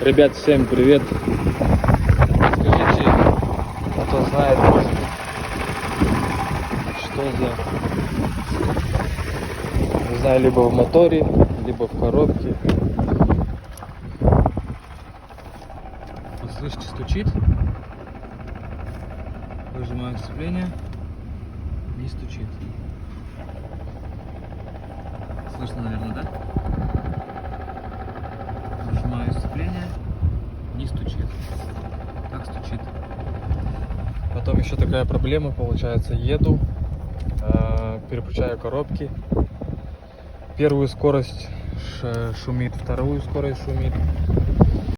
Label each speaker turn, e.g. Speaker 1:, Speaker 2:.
Speaker 1: Ребят, всем привет! Скажите, кто знает, что за... Не знаю, либо в моторе, либо в коробке. Вот слышите, стучит. Выжимаю сцепление. Не стучит. Слышно, наверное, да? Нажимаю сцепление, не стучит. Так стучит. Потом еще такая проблема, получается, еду, переключаю коробки. Первую скорость шумит, вторую скорость шумит.